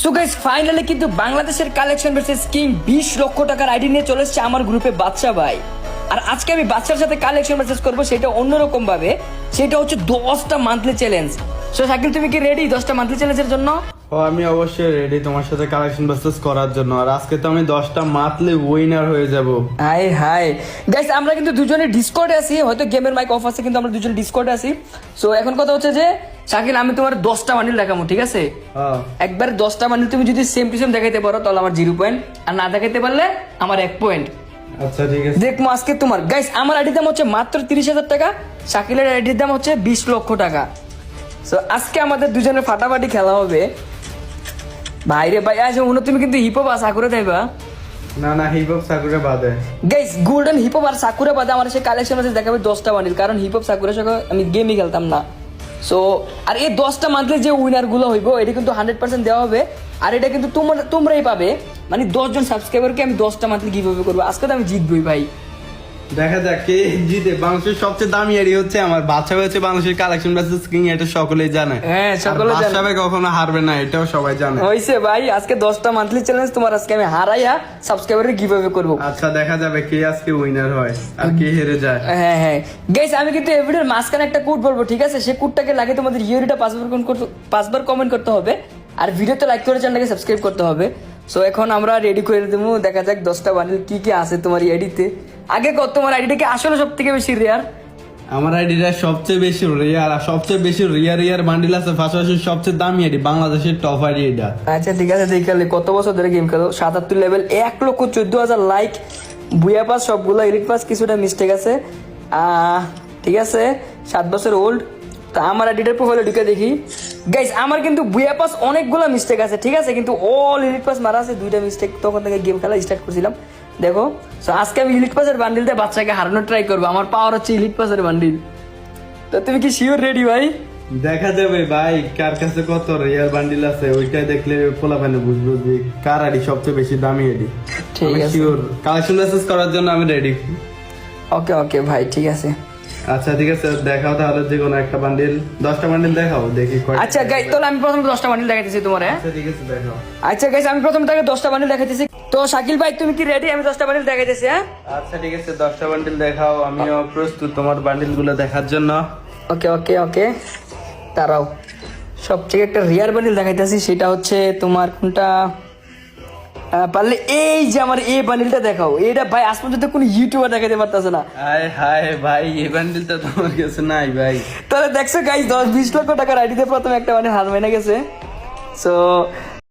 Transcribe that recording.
So guys finally কিন্তু বাংলাদেশের collection versus king 20 লক্ষ টাকার আইডি নিয়ে চলে এসেছে আমার গ্রুপে বাদশা ভাই। আর আজকে আমি বাদশার সাথে কালেকশন ভার্সেস করব, সেটা অন্যরকম ভাবে। সেটা হচ্ছে 10টা মান্থলি চ্যালেঞ্জ। সো শাকিল, তুমি কি রেডি 10টা মান্থলি চ্যালেঞ্জের জন্য? ও আমি অবশ্যই রেডি তোমার সাথে কালেকশন ভার্সেস করার জন্য। আর আজকে তো আমি 10টা মান্থলি উইনার হয়ে যাব। হাই হাই গাইস, আমরা কিন্তু দুজনে ডিসকর্ডে আছি, হয়তো গেমের মাইক অফ আছে কিন্তু আমরা দুজনে ডিসকর্ডে আছি। সো এখন কথা হচ্ছে যে শাকিল, আমি তোমার 10টা বান্ডিল দেখাবো, ঠিক আছে? একবার 10টা বান্ডিল তুমি যদি সেম টু সেম দেখাইতে পারো তাহলে আমার 0 পয়েন্ট, আর না দেখাইতে পারলে আমার 1 পয়েন্ট। আচ্ছা ঠিক আছে, দেখবো আজকে তোমার। গাইস আমার আইডির দাম হচ্ছে মাত্র 30,000 টাকা, শাকিলের আইডির দাম হচ্ছে 20 লক্ষ টাকা। সো আজকে আমাদের দুজনের ফাটাফাটি খেলা হবে। ভাইরে ভাই, আজ তুমি কিন্তু হিপহপ আর সাকুরা দেবা? না না, হিপ হপ সাকুরা বাদে। গাইস গোল্ডেন হিপহপ আর সাকুরা বাদে আমার সেই কালেকশন আছে দেখাবে 10টা বান্ডিল, কারণ হিপহপ সাকুরার সঙ্গে আমি গেমই খেলতাম না। সো আর এই 10টা মান্থলি যে উইনার গুলো হইব এটা কিন্তু 100% দেওয়া হবে। আর এটা কিন্তু তোমরাই পাবে, মানে 10 জন সাবস্ক্রাইবারকে আমি 10টা মান্থলি গিভঅ্যাওয়ে করবো। আজকে তো আমি জিতবই ভাই। দেখা যাক কে জিতে। বাংলাদেশের সবচেয়ে দামি এরিয়া হচ্ছে আমার বাদশা হচ্ছে বাংলাদেশের কালেকশন ভার্সেস কিং, এটা সকলেই জানে। হ্যাঁ, সকলে জানে। বাদশা ভাই কখনো হারবে না, এটাও সবাই জানে। হইছে ভাই, আজকে 10টা মান্থলি চ্যালেঞ্জ তোমার, আজকে আমি হারাইয়া সাবস্ক্রাইবারকে গিভঅ্যাওয়ে করবো। আচ্ছা দেখা যাবে কে আজকে উইনার হয় আর কে হেরে যায়। হ্যাঁ হ্যাঁ গাইস, আমি কিন্তু এই ভিডিওর মাঝখানে একটা কোড বলবো, ঠিক আছে? সেই কোডটাকে লাগিয়ে তোমাদের ইউরিটা 5বার কমেন্ট করতে হবে, আর ভিডিওতে লাইক করে চ্যানেলটাকে সাবস্ক্রাইব করতে হবে। সো এখন আমরা রেডি করে দেবো, দেখা যাক 10টা বান্ডিল কি কি আছে তোমার আইডিতে। আগে কত তোমার আইডিটা কি আসলে সব থেকে বেশি রেয়ার? আমার আইডিটা সবচেয়ে বেশি রিয়ার, আর সবচেয়ে বেশি রিয়ার বান্ডিল আছে, পাশাপাশি সবচেয়ে দামি আইডি, বাংলাদেশের টপ আইডি এটা। আচ্ছা ঠিক আছে, দেখালে কত বছর ধরে গেম খেলো? 77 লেভেল, 1,14,000 লাইক, বুয়া পাস সবগুলো, এলিট পাস কিছুটা মিস্টেক আছে। ঠিক আছে, 7 বছর ওল্ড। তা আমার আইডিটার প্রোফাইলে ঢুকে দেখি। গাইস আমার কিন্তু বুয়া পাস অনেকগুলো মিস্টেক আছে, ঠিক আছে? কিন্তু অল এলিট পাস মারা আছে 2টা মিস্টেক, তখন থেকে গেম খেলা স্টার্ট করছিলাম। দেখো, সো আজকে আমি ইলিট পাসের বান্ডিল দিয়ে বাচ্চাকে হারানোর ট্রাই করবো। আমার পাওয়ার হচ্ছে ইলিট পাসের বান্ডিল। তো তুমি কি শিওর রেডি ভাই? দেখা যাবে ভাই কার কাছে কত রিয়াল বান্ডিল আছে, ওইটাই দেখলে পোলাপানে বুঝবো যে কার আইডি সবচেয়ে বেশি দামি আইডি। ঠিক আছে, শিওর কালেকশন মেসেজ করার জন্য আমি রেডি। ওকে ওকে ভাই, ঠিক আছে। আচ্ছা ঠিক আছে, দেখাও তাহলে যে কোনো একটা বান্ডিল, 10টা বান্ডিল দেখাও দেখি কয়টা। আচ্ছা গাইস, তাহলে আমি প্রথমে 10টা বান্ডিল দেখাইতেছি তোমার। আচ্ছা ঠিক আছে দেখাও। আচ্ছা গাইস, আমি প্রথমে তাকে 10টা বান্ডিল দেখাইতেছি। তো শাকিল ভাই তুমি কি রেডি? আমি 10টা বান্ডিল দেখাইতেছি। হ্যাঁ আচ্ছা ঠিক আছে, 10টা বান্ডিল দেখাও, আমিও প্রস্তুত তোমার বান্ডিল গুলো দেখার জন্য। ওকে ওকে ওকে, দাঁড়াও। সবথেকে একটা রিয়ার বান্ডিল দেখাইতেছি, সেটা হচ্ছে তোমার কোনটা? পারলে এই যে আমার এই বান্ডিলটা দেখাও। এটা ভাই আজ পর্যন্ত কোনো ইউটিউবার দেখাতে পারতেছে না। হায় হায় ভাই, এই বান্ডিলটা তোমার কাছে নাই ভাই। তাহলে দেখছো গাইস, 10-20 লক্ষ টাকার আইডিতে প্রথমে একটা বান্ডিল হার মেনে গেছে। সো